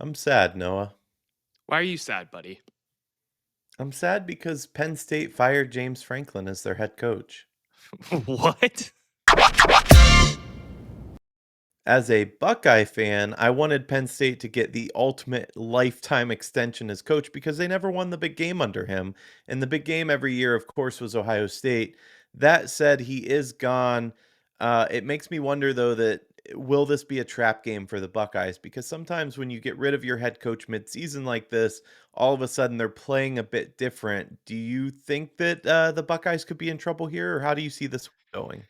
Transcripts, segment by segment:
I'm sad, Noah. Why are you sad, buddy? I'm sad because Penn State fired James Franklin as their head coach. What? As a Buckeye fan, I wanted Penn State to get the ultimate lifetime extension as coach because they never won the big game under him. And the big game every year, of course, was Ohio State. That said, he is gone. It makes me wonder, though, that will this be a trap game for the Buckeyes? Because sometimes when you get rid of your head coach midseason like this, all of a sudden they're playing a bit different. Do you think that the Buckeyes could be in trouble here, or how do you see this going?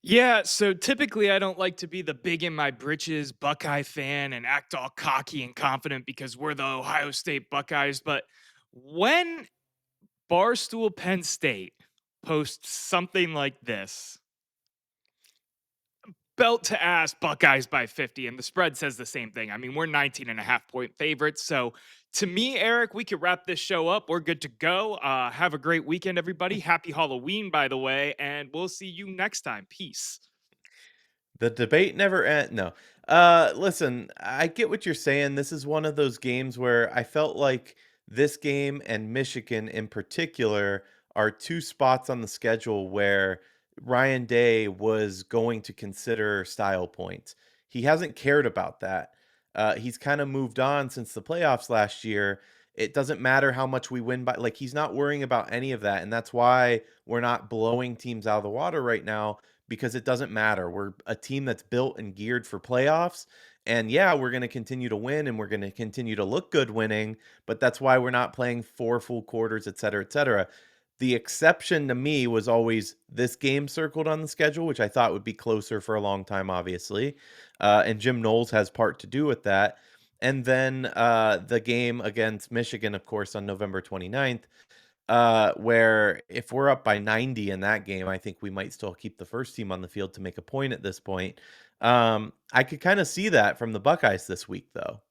Yeah, so typically I don't like to be the big in my britches Buckeye fan and act all cocky and confident because we're the Ohio State Buckeyes. But when Barstool Penn State posts something like this, belt to ass Buckeyes by 50, and the spread says the same thing. I mean, we're 19.5 point favorites. So to me, Eric, we could wrap this show up. We're good to go. Have a great weekend, everybody. Happy Halloween, by the way, and we'll see you next time. Peace. The debate never end. No. Listen, I get what you're saying. This is one of those games where I felt like this game and Michigan in particular are two spots on the schedule where Ryan Day was going to consider style points. He hasn't cared about that. He's kind of moved on since the playoffs last year. It doesn't matter how much we win by, like, he's not worrying about any of that. And that's why we're not blowing teams out of the water right now because it doesn't matter. We're a team that's built and geared for playoffs. And yeah, we're going to continue to win and we're going to continue to look good winning, but that's why we're not playing four full quarters, et cetera, et cetera. The exception to me was always this game circled on the schedule, which I thought would be closer for a long time, obviously. And Jim Knowles has part to do with that. And then the game against Michigan, of course, on November 29th, where if we're up by 90 in that game, I think we might still keep the first team on the field to make a point at this point. I could kind of see that from the Buckeyes this week, though.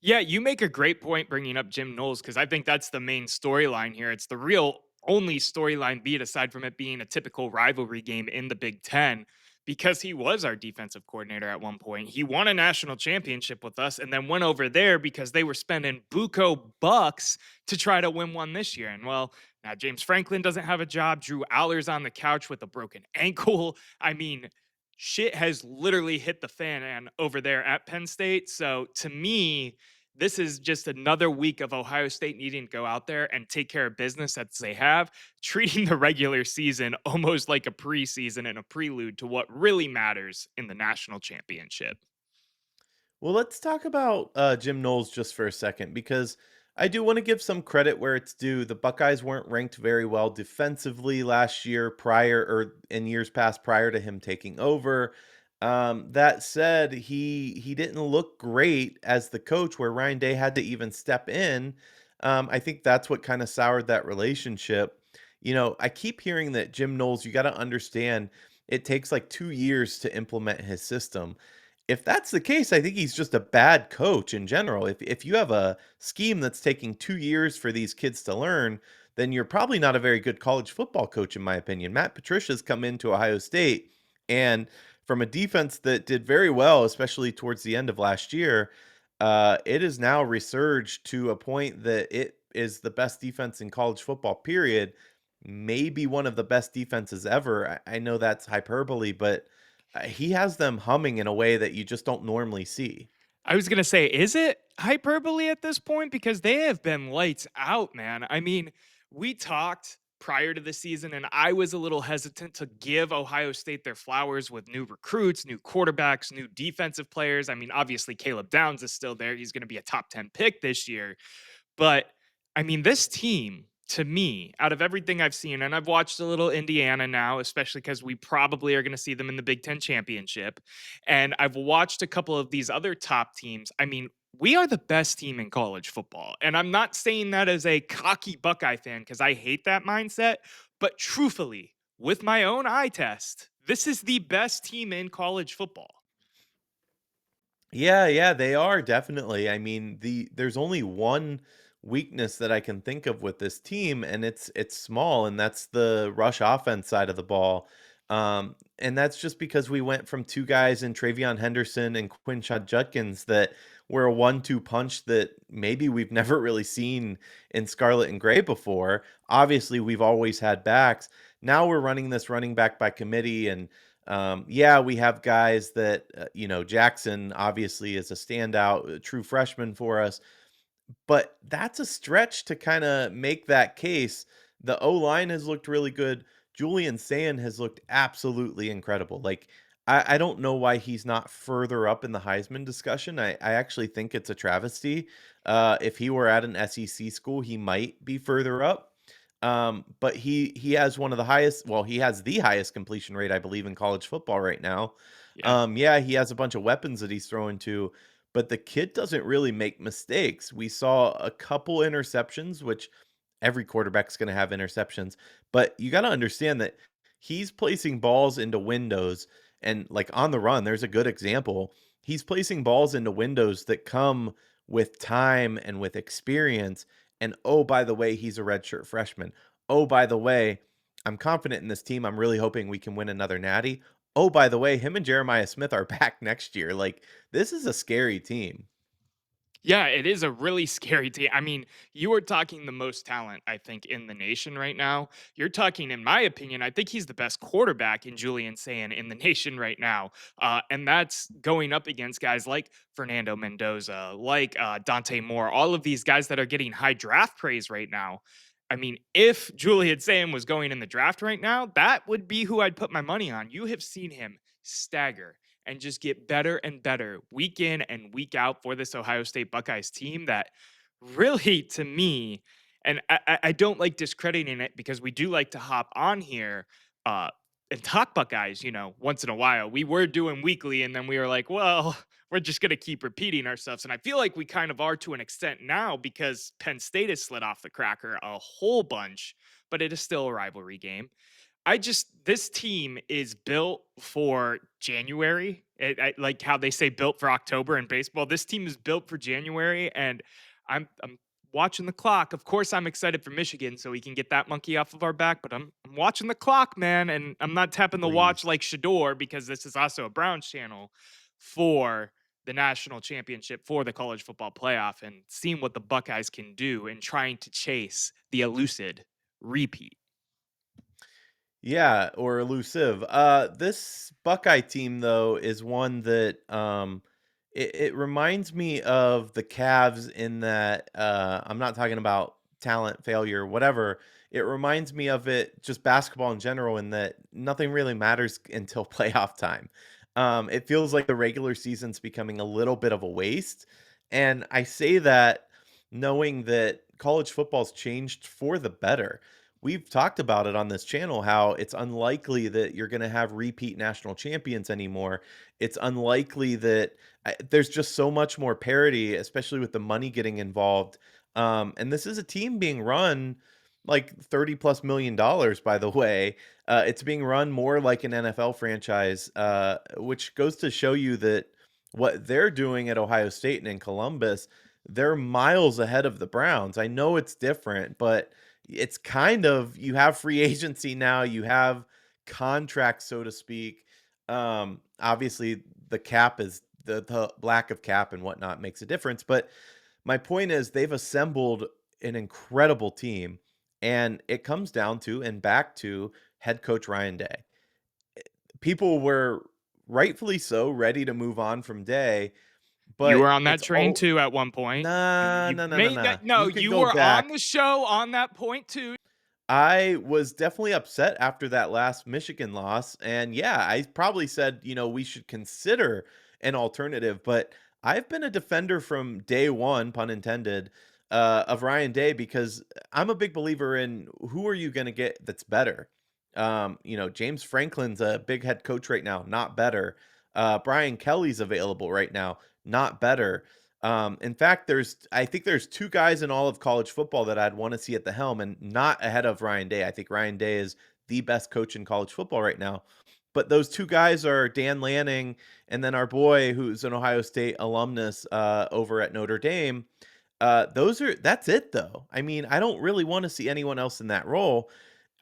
Yeah, you make a great point bringing up Jim Knowles because I think that's the main storyline here. It's the real only storyline beat aside from it being a typical rivalry game in the Big Ten because he was our defensive coordinator at one point. He won a national championship with us and then went over there because they were spending buco bucks to try to win one this year. And well, now James Franklin doesn't have a job. Drew Aller's on the couch with a broken ankle. I mean, shit has literally hit the fan and over there at Penn State. So to me, this is just another week of Ohio State needing to go out there and take care of business as they have, treating the regular season almost like a preseason and a prelude to what really matters in the national championship. Well, let's talk about Jim Knowles just for a second because I do want to give some credit where it's due. The Buckeyes weren't ranked very well defensively last year, prior or in years past prior to him taking over. That said, he didn't look great as the coach, where Ryan Day had to even step in. I think that's what kind of soured that relationship. I keep hearing that Jim Knowles, you got to understand, it takes like 2 years to implement his system. If that's the case, I think he's just a bad coach in general. If you have a scheme that's taking 2 years for these kids to learn, then you're probably not a very good college football coach, in my opinion. Matt Patricia's come into Ohio State, and from a defense that did very well, especially towards the end of last year, it is now resurged to a point that it is the best defense in college football, period. Maybe one of the best defenses ever. I know that's hyperbole, but he has them humming in a way that you just don't normally see. I was going to say, is it hyperbole at this point? Because they have been lights out, man. I mean, we talked prior to the season, and I was a little hesitant to give Ohio State their flowers with new recruits, new quarterbacks, new defensive players. I mean, obviously, Caleb Downs is still there. He's going to be a top 10 pick this year. But I mean, this team, to me, out of everything I've seen, and I've watched a little Indiana now, especially because we probably are going to see them in the Big Ten championship. And I've watched a couple of these other top teams. I mean, we are the best team in college football. And I'm not saying that as a cocky Buckeye fan because I hate that mindset. But truthfully, with my own eye test, this is the best team in college football. Yeah, yeah, they are definitely. I mean, there's only one weakness that I can think of with this team, and it's small, and that's the rush offense side of the ball. And that's just because we went from two guys in Travion Henderson and Quinshad Judkins that were a 1-2 punch that maybe we've never really seen in scarlet and gray before. Obviously, we've always had backs. Now we're running this running back by committee, and yeah, we have guys that Jackson obviously is a standout, a true freshman for us, but that's a stretch to kinda make that case. The O-line has looked really good. Julian Sand has looked absolutely incredible. Like, I don't know why he's not further up in the Heisman discussion. I actually think it's a travesty. If he were at an SEC school, he might be further up. But he has one of the highest, well, he has the highest completion rate, I believe, in college football right now. Yeah. Yeah, he has a bunch of weapons that he's throwing to, but the kid doesn't really make mistakes. We saw a couple interceptions, which every quarterback's going to have interceptions, but you got to understand that he's placing balls into windows, and like on the run, there's a good example. He's placing balls into windows that come with time and with experience. And oh, by the way, he's a redshirt freshman. Oh, by the way, I'm confident in this team. I'm really hoping we can win another natty. Oh, by the way, him and Jeremiah Smith are back next year. Like, this is a scary team. Yeah, it is a really scary team. I mean, you are talking the most talent, I think, in the nation right now. You're talking, in my opinion, I think he's the best quarterback in Julian Sand in the nation right now. And that's going up against guys like Fernando Mendoza, like Dante Moore, all of these guys that are getting high draft praise right now. I mean, if Julian Sand was going in the draft right now, that would be who I'd put my money on. You have seen him stagger and just get better and better week in and week out for this Ohio State Buckeyes team that really, to me, and I don't like discrediting it because we do like to hop on here uh, and talk Buckeyes, once in a while. We were doing weekly, and then we were like, well, we're just going to keep repeating ourselves. And I feel like we kind of are to an extent now because Penn State has slid off the cracker a whole bunch, but it is still a rivalry game. This team is built for January. Like how they say built for October in baseball. This team is built for January, and I'm watching the clock. Of course, I'm excited for Michigan so we can get that monkey off of our back. But I'm watching the clock, man, and I'm not tapping the watch Please. like Shador because this is also a Browns channel for the national championship for the college football playoff and seeing what the Buckeyes can do and trying to chase the elusive repeat. Yeah, or elusive. This Buckeye team though is one that it reminds me of the Cavs in that I'm not talking about talent, failure, whatever. It reminds me of it just basketball in general in that nothing really matters until playoff time. It feels like the regular season's becoming a little bit of a waste. And I say that knowing that college football's changed for the better. We've talked about it on this channel how it's unlikely that you're going to have repeat national champions anymore. It's unlikely that there's just so much more parity, especially with the money getting involved. And this is a team being run like 30 plus $1 million, by the way. It's being run more like an NFL franchise, which goes to show you that what they're doing at Ohio State and in Columbus, they're miles ahead of the Browns. I know it's different, but it's kind of, you have free agency now, you have contracts, so to speak. Obviously, the cap is the lack of cap and whatnot makes a difference. But my point is, they've assembled an incredible team, and it comes down to and back to head coach Ryan Day. People were rightfully so ready to move on from Day, You were but on that it's train all too at one point, and nah, you nah, nah, nah, made nah. that. No, You can you go were on back. the show on that point too. I was definitely upset after that last Michigan loss. And yeah, I probably said, we should consider an alternative. But I've been a defender from day one, pun intended, of Ryan Day because I'm a big believer in who are you going to get that's better. James Franklin's a big head coach right now, not better. Brian Kelly's available right now, not better. In fact, I think there's two guys in all of college football that I'd want to see at the helm and not ahead of Ryan Day. I think Ryan Day is the best coach in college football right now. But those two guys are Dan Lanning and then our boy who's an Ohio State alumnus over at Notre Dame. That's it though. I mean, I don't really want to see anyone else in that role.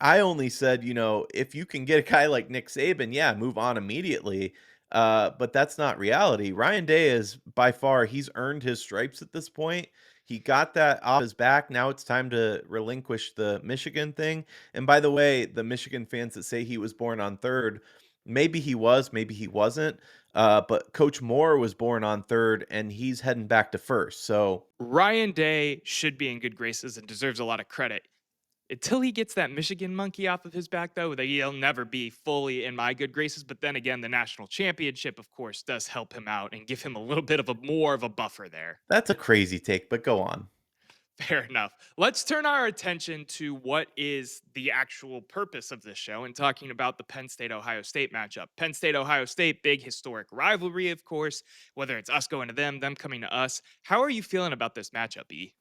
I only said, if you can get a guy like Nick Saban, yeah, move on immediately. But that's not reality. Ryan Day is by far he's earned his stripes at this point. He got that off his back. Now it's time to relinquish the Michigan thing. And by the way, the Michigan fans that say he was born on third, maybe he was, maybe he wasn't. But Coach Moore was born on third, and he's heading back to first. So Ryan Day should be in good graces and deserves a lot of credit. Until he gets that Michigan monkey off of his back, though, that he'll never be fully in my good graces. But then again, the national championship, of course, does help him out and give him a little bit of a more of a buffer there. that's a crazy take, but go on. Fair enough. Let's turn our attention to what is the actual purpose of this show and talking about the Penn State Ohio State matchup. Penn State Ohio State, big historic rivalry, of course, whether it's us going to them coming to us. How are you feeling about this matchup, E?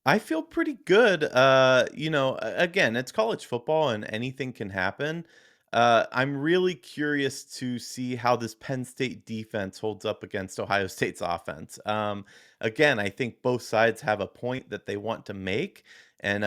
I feel pretty good. Again, it's college football and anything can happen. I'm really curious to see how this Penn State defense holds up against Ohio State's offense. Again, I think both sides have a point that they want to make and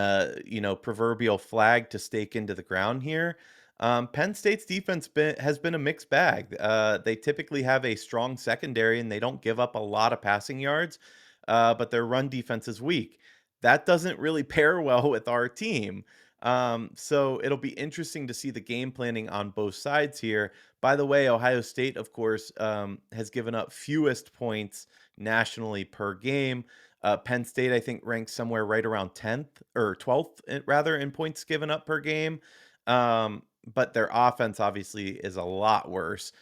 proverbial flag to stake into the ground here. Penn State's defense has been a mixed bag. They typically have a strong secondary and they don't give up a lot of passing yards, but their run defense is weak. That doesn't really pair well with our team. So it'll be interesting to see the game planning on both sides here. By the way, Ohio State, of course, has given up fewest points nationally per game. Penn State, I think, ranks somewhere right around 10th or 12th, rather, in points given up per game. But their offense obviously is a lot worse.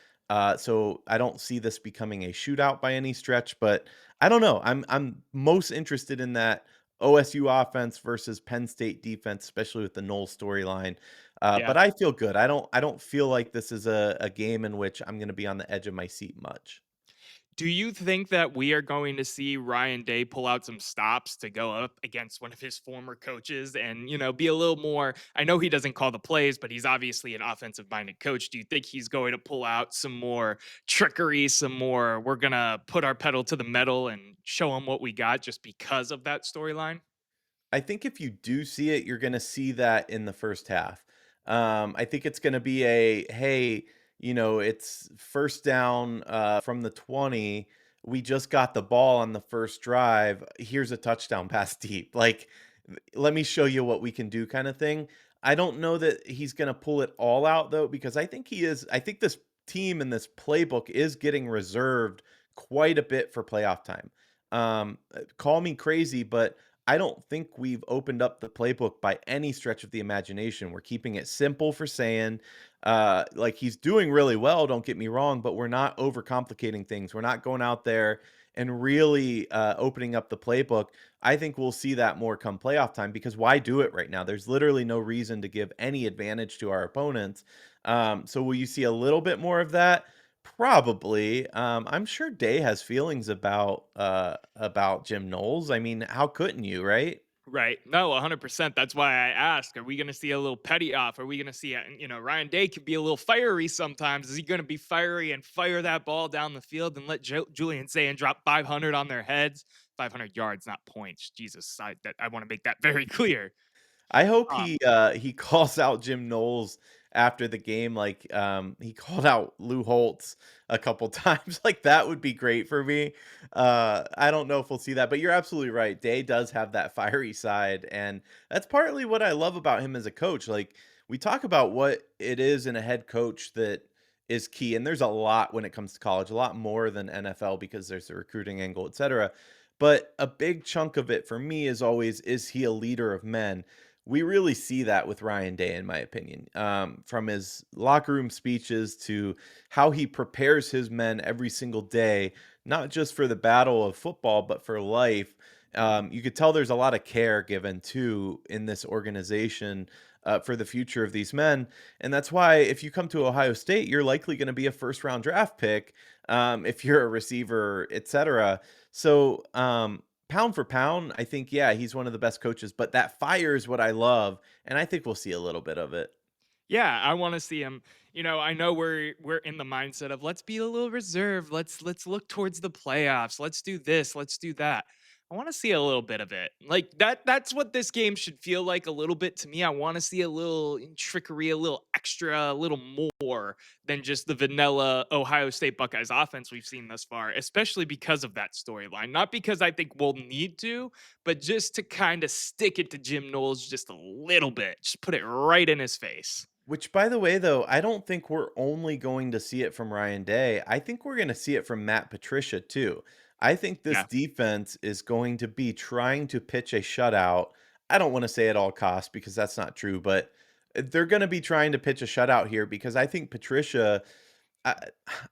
So I don't see this becoming a shootout by any stretch, but I don't know. I'm most interested in that OSU offense versus Penn State defense, especially with the Knowles storyline. Yeah. But I feel good. I don't feel like this is a game in which I'm going to be on the edge of my seat much. Do you think that we are going to see Ryan Day pull out some stops to go up against one of his former coaches and, be a little more? I know he doesn't call the plays, but he's obviously an offensive minded coach. Do you think he's going to pull out some more trickery, some more, we're going to put our pedal to the metal and show him what we got just because of that storyline? I think if you do see it, you're gonna see that in the first half. I think it's gonna be hey, it's first down from the 20. We just got the ball on the first drive. Here's a touchdown pass deep. Like, let me show you what we can do, kind of thing. I don't know that he's gonna pull it all out though, because I think he is. I think this team and this playbook is getting reserved quite a bit for playoff time. Call me crazy, but I don't think we've opened up the playbook by any stretch of the imagination. We're keeping it simple for saying, like he's doing really well, don't get me wrong, but we're not overcomplicating things. We're not going out there and really opening up the playbook. I think we'll see that more come playoff time because why do it right now? There's literally no reason to give any advantage to our opponents. So will you see a little bit more of that? Probably. I'm sure Day has feelings about Jim Knowles. I mean, how couldn't you, right? Right. No, 100%. That's why I ask, are we going to see a little petty off? Are we going to see, Ryan Day can be a little fiery sometimes. Is he going to be fiery and fire that ball down the field and let Julian Sayin drop 500 on their heads? 500 yards, not points. Jesus, I want to make that very clear. I hope Um, he calls out Jim Knowles after the game, like, he called out Lou Holtz a couple times, like, that would be great for me. I don't know if we'll see that, but you're absolutely right. Day does have that fiery side, and that's partly what I love about him as a coach. Like, we talk about what it is in a head coach that is key, and there's a lot when it comes to college, a lot more than NFL because there's the recruiting angle, etcetera. But a big chunk of it for me is always, is he a leader of men? We really see that with Ryan Day, in my opinion, from his locker room speeches to how he prepares his men every single day, not just for the battle of football, but for life. You could tell there's a lot of care given to in this organization for the future of these men. And that's why if you come to Ohio State, you're likely going to be a first round draft pick if you're a receiver, etc. So, pound for pound, I think, yeah, he's one of the best coaches, but that fire is what I love, and I think we'll see a little bit of it. yeah, I want to see him. I know we're in the mindset of let's be a little reserved. Let's look towards the playoffs. Let's do this. Let's do that. I want to see a little bit of it. Like that's what this game should feel like a little bit to me. I want to see a little trickery, a little extra, a little more than just the vanilla Ohio State Buckeyes offense we've seen thus far, especially because of that storyline. Not because I think we'll need to, but just to kind of stick it to Jim Knowles just a little bit. Just put it right in his face. Which, by the way, though, I don't think we're only going to see it from Ryan Day. I think we're going to see it from Matt Patricia, too. I think this Yeah. defense is going to be trying to pitch a shutout. I don't want to say at all costs because that's not true, but they're going to be trying to pitch a shutout here because I think Patricia I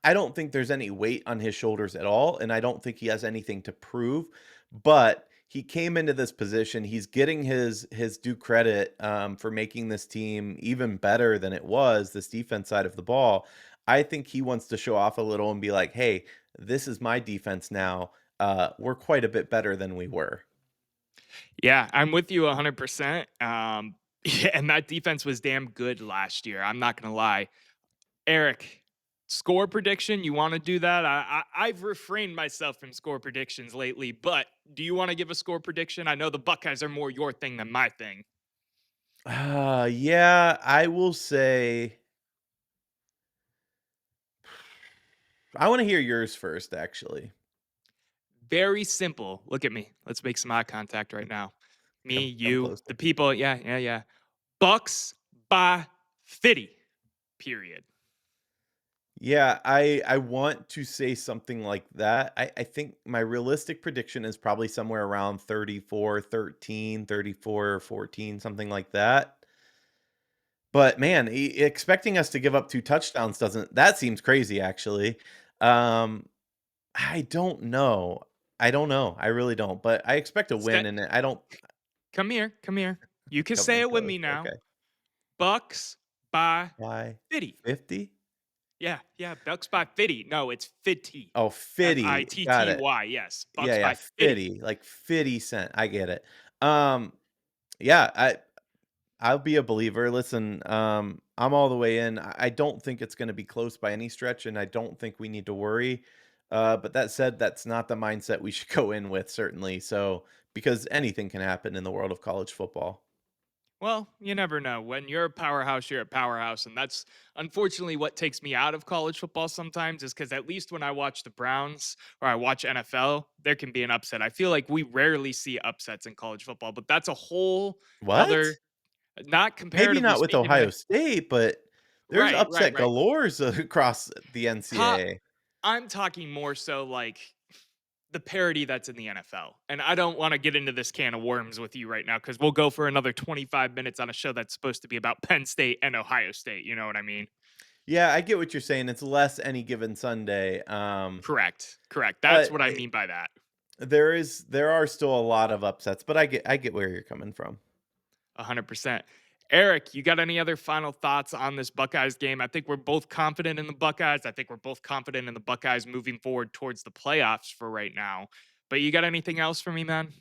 I don't think there's any weight on his shoulders at all, and I don't think he has anything to prove, but he came into this position, he's getting his due credit, for making this team even better than it was, this defense side of the ball. I think he wants to show off a little and be like, "Hey, this is my defense now. We're quite a bit better than we were." Yeah, I'm with you 100%. Yeah, and that defense was damn good last year. I'm not going to lie. Erik, score prediction. You want to do that? I've refrained myself from score predictions lately, but do you want to give a score prediction? I know the Buckeyes are more your thing than my thing. Yeah, I will say I wanna hear yours first, actually. Very simple. Look at me. Let's make some eye contact right now. Me, Come you, closer. the people. Yeah, yeah, yeah. Bucks by 50. Period. Yeah, I want to say something like that. I think my realistic prediction is probably somewhere around 34-13, 34-14, something like that. But man, expecting us to give up 2 touchdowns doesn't that seems crazy actually. Um, I don't know. I don't know. I really don't, but I expect a win and I don't Come here, come here. You can come say in it with close. me now. Okay. Bucks by Why 50. 50? Yeah, yeah, Bucks by 50. No, it's 50. Oh, 50. Got it. Fitty. Yes, Yeah, Bucks yeah, by 50. 50, like 50 cent. I get it. Um, yeah, I'll be a believer. Listen, I'm all the way in. I don't think it's going to be close by any stretch, and I don't think we need to worry. But that said, that's not the mindset we should go in with, certainly. So, because anything can happen in the world of college football. Well, you never know. When you're a powerhouse, you're a powerhouse. And that's unfortunately what takes me out of college football sometimes, is because at least when I watch the Browns or I watch NFL, there can be an upset. I feel like we rarely see upsets in college football, but that's a whole What? nother, not Maybe comparatively not with speaking. Ohio State, but there's Right, right, upset right. galores across the Top, NCAA. I'm talking more so like the parity that's in the NFL. And I don't want to get into this can of worms with you right now because we'll go for another 25 minutes on a show that's supposed to be about Penn State and Ohio State. You know what I mean? Yeah, I get what you're saying. It's less any given Sunday. Correct. Correct. That's But what I mean by that. there are still a lot of upsets, but I get where you're coming from. 100%. Erik, you got any other final thoughts on this Buckeyes game? I think we're both confident in the Buckeyes. I think we're both confident in the Buckeyes moving forward towards the playoffs for right now. But you got anything else for me, man?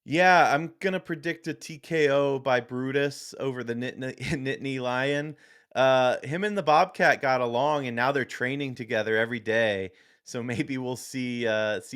Yeah, I'm gonna predict a TKO by Brutus over the Nittany Lion. Him and the Bobcat got along, and now they're training together every day. So maybe we'll see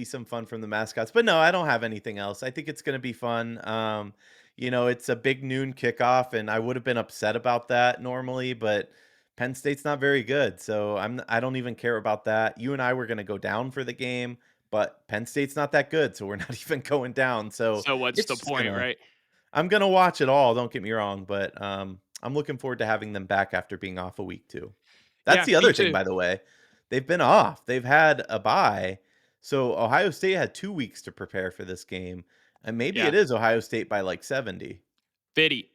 some fun from the mascots. But no, I don't have anything else. I think it's gonna be fun. It's a big noon kickoff, and I would have been upset about that normally, but Penn State's not very good, so I don't even care about that. You and I were gonna go down for the game, but Penn State's not that good, so we're not even going down. So So what's it's the just point, gonna right? I'm gonna watch it all, don't get me wrong, but I'm looking forward to having them back after being off a week too. That's Yeah, the me other thing, too. by the way. They've been off. They've had a bye. So Ohio State had 2 weeks to prepare for this game. And maybe Yeah. it is Ohio State by like 70. Fitty.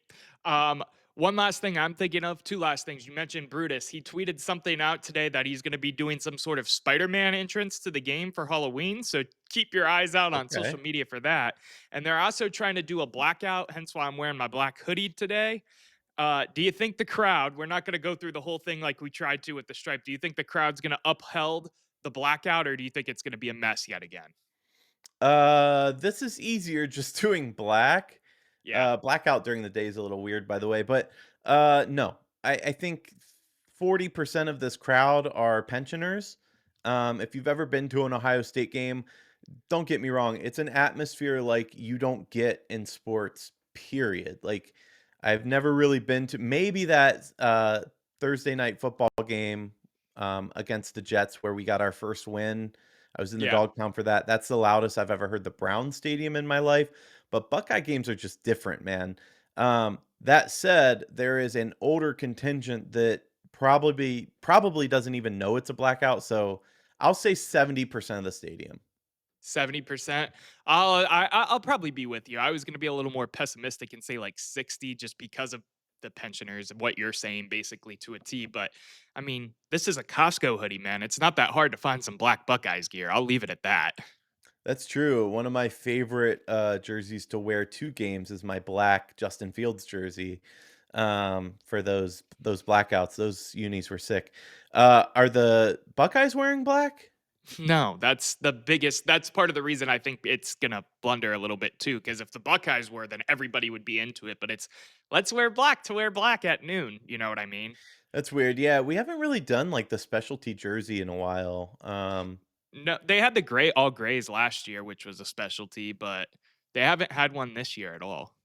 Um, one last thing I'm thinking of, two last things. You mentioned Brutus. He tweeted something out today that he's going to be doing some sort of Spider-Man entrance to the game for Halloween. So keep your eyes out on social Okay. media for that. And they're also trying to do a blackout, hence why I'm wearing my black hoodie today. Do you think the crowd, we're not going to go through the whole thing like we tried to with the stripe. Do you think the crowd's going to upheld the blackout, or do you think it's going to be a mess yet again? This is easier just doing black. Yeah. Blackout during the day is a little weird, by the way, but no, I think 40% of this crowd are pensioners. If you've ever been to an Ohio State game, don't get me wrong, it's an atmosphere like you don't get in sports, period. Like, I've never really been to maybe that Thursday night football game against the Jets where we got our first win. I was in the Yeah. dog pound for that. That's the loudest I've ever heard the Brown Stadium in my life. But Buckeye games are just different, man. That said, there is an older contingent that probably doesn't even know it's a blackout. So I'll say 70% of the stadium. 70%. I'll probably be with you. I was gonna be a little more pessimistic and say like 60 just because of the pensioners and what you're saying basically to a T. But I mean, this is a Costco hoodie, man. It's not that hard to find some black Buckeyes gear. I'll leave it at that. That's true. One of my favorite jerseys to wear to games is my black Justin Fields jersey. For those blackouts, those unis were sick. Are the Buckeyes wearing black? No, that's part of the reason I think it's gonna blunder a little bit too. Because if the Buckeyes were, then everybody would be into it. But it's let's wear black to wear black at noon. You know what I mean? That's weird. Yeah, we haven't really done like the specialty jersey in a while. No, they had the gray all grays last year, which was a specialty, but they haven't had one this year at all.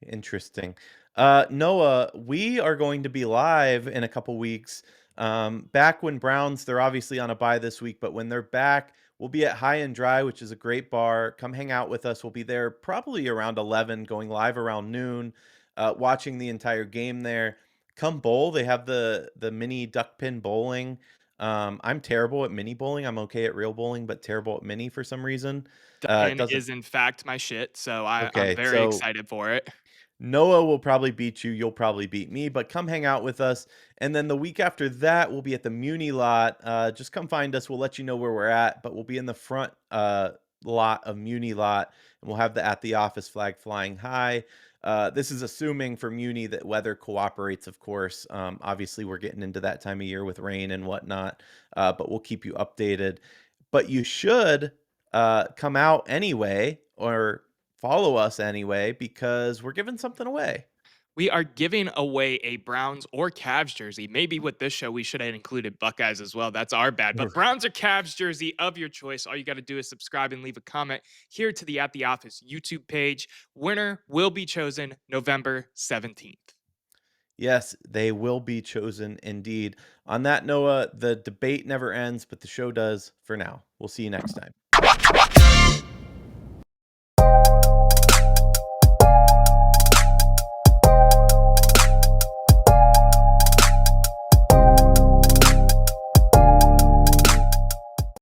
Interesting. Noah, we are going to be live in a couple weeks. Back when Browns, they're obviously on a bye this week, but when they're back, we'll be at High and Dry, which is a great bar. Come hang out with us. We'll be there probably around 11, going live around noon, watching the entire game there. Come bowl. They have the mini duck pin bowling. I'm terrible at mini bowling. I'm okay at real bowling, but terrible at mini for some reason. The It pin doesn't. is in fact my shit, so I'm Okay, very so excited for it. Noah will probably beat you. You'll probably beat me, but come hang out with us. And then the week after that, we'll be at the Muni lot. Just come find us. We'll let you know where we're at, but we'll be in the front lot of Muni lot, and we'll have the at the office flag flying high. This is assuming for Muni that weather cooperates, of course. Obviously, we're getting into that time of year with rain and whatnot, but we'll keep you updated. But you should come out anyway, or follow us anyway because we're giving something away. We are giving away a Browns or Cavs jersey. Maybe with this show, we should have included Buckeyes as well. That's our bad. But Browns or Cavs jersey of your choice. All you got to do is subscribe and leave a comment here to the At the Office YouTube page. Winner will be chosen November 17th. Yes, they will be chosen indeed. On that, Noah, the debate never ends, but the show does for now. We'll see you next time.